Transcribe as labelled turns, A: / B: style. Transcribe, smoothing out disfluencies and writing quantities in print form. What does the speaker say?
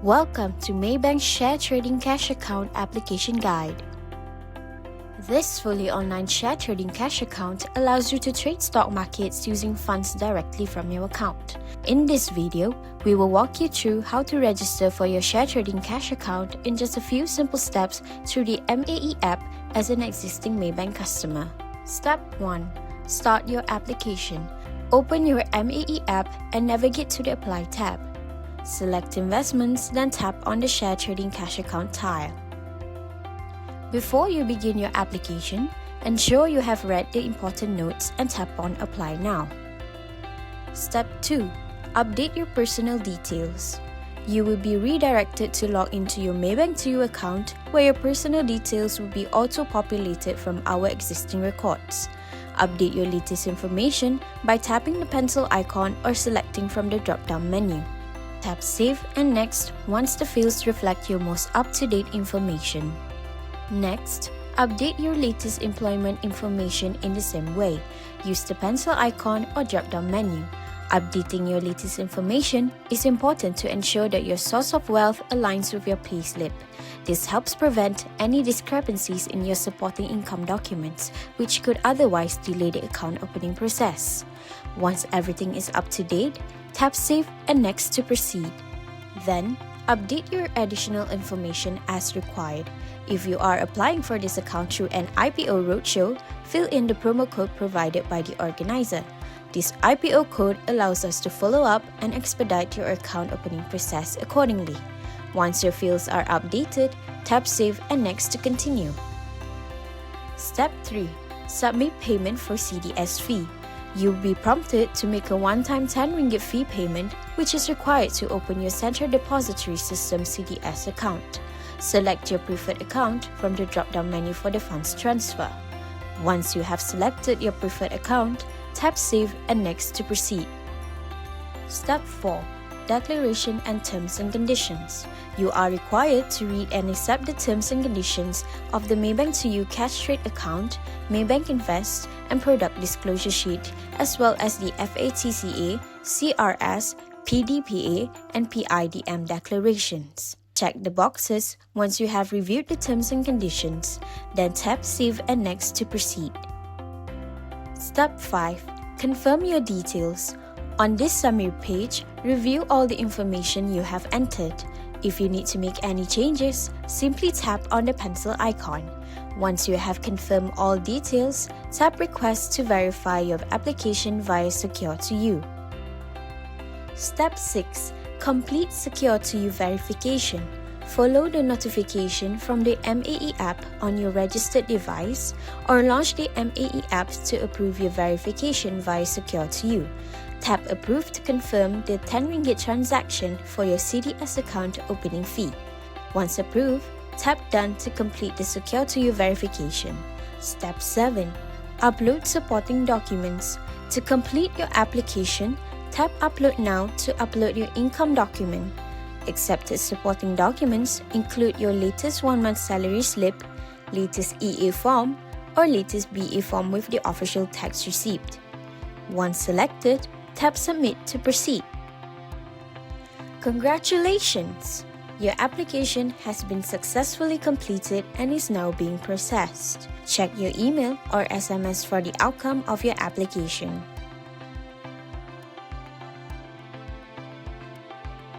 A: Welcome to Maybank Share Trading Cash Account Application Guide. This fully online share trading cash account allows you to trade stock markets using funds directly from your account. In this video, we will walk you through how to register for your share trading cash account in just a few simple steps through the MAE app as an existing Maybank customer. Step 1. Start your application. Open your MAE app and navigate to the Apply tab. Select Investments, then tap on the Share Trading Cash Account tile. Before you begin your application, ensure you have read the important notes and tap on Apply Now. Step 2. Update your personal details. You will be redirected to log into your Maybank 2U account, where your personal details will be auto-populated from our existing records. Update your latest information by tapping the pencil icon or selecting from the drop-down menu. Tap Save and Next once the fields reflect your most up-to-date information. Next, update your latest employment information in the same way. Use the pencil icon or drop-down menu. Updating your latest information is important to ensure that your source of wealth aligns with your payslip. This helps prevent any discrepancies in your supporting income documents, which could otherwise delay the account opening process. Once everything is up to date, tap Save and Next to proceed. Then, update your additional information as required. If you are applying for this account through an IPO roadshow, fill in the promo code provided by the organizer. This IPO code allows us to follow up and expedite your account opening process accordingly. Once your fields are updated, tap Save and Next to continue. Step 3. Submit payment for CDS fee. You will be prompted to make a one-time 10 ringgit fee payment, which is required to open your Central Depository System CDS account. Select your preferred account from the drop-down menu for the funds transfer. Once you have selected your preferred account, tap Save and Next to proceed. Step 4. Declaration and Terms and Conditions. You are required to read and accept the terms and conditions of the Maybank 2U Cash Trade Account, Maybank Invest, and Product Disclosure Sheet, as well as the FATCA, CRS, PDPA, and PIDM declarations. Check the boxes once you have reviewed the terms and conditions, then tap Save and Next to proceed. Step 5. Confirm your details. On this summary page, review all the information you have entered. If you need to make any changes, simply tap on the pencil icon. Once you have confirmed all details, tap Request to verify your application via Secure2U. Step 6. Complete Secure2U verification. Follow the notification from the MAE app on your registered device or launch the MAE app to approve your verification via Secure2U. Tap Approve to confirm the 10 ringgit transaction for your CDS account opening fee. Once approved, tap Done to complete the Secure2U verification. Step 7. Upload supporting documents. To complete your application, tap Upload Now to upload your income document. Accepted supporting documents include your latest 1-month salary slip, latest EA form, or latest BA form with the official tax receipt. Once selected, tap Submit to proceed. Congratulations! Your application has been successfully completed and is now being processed. Check your email or SMS for the outcome of your application.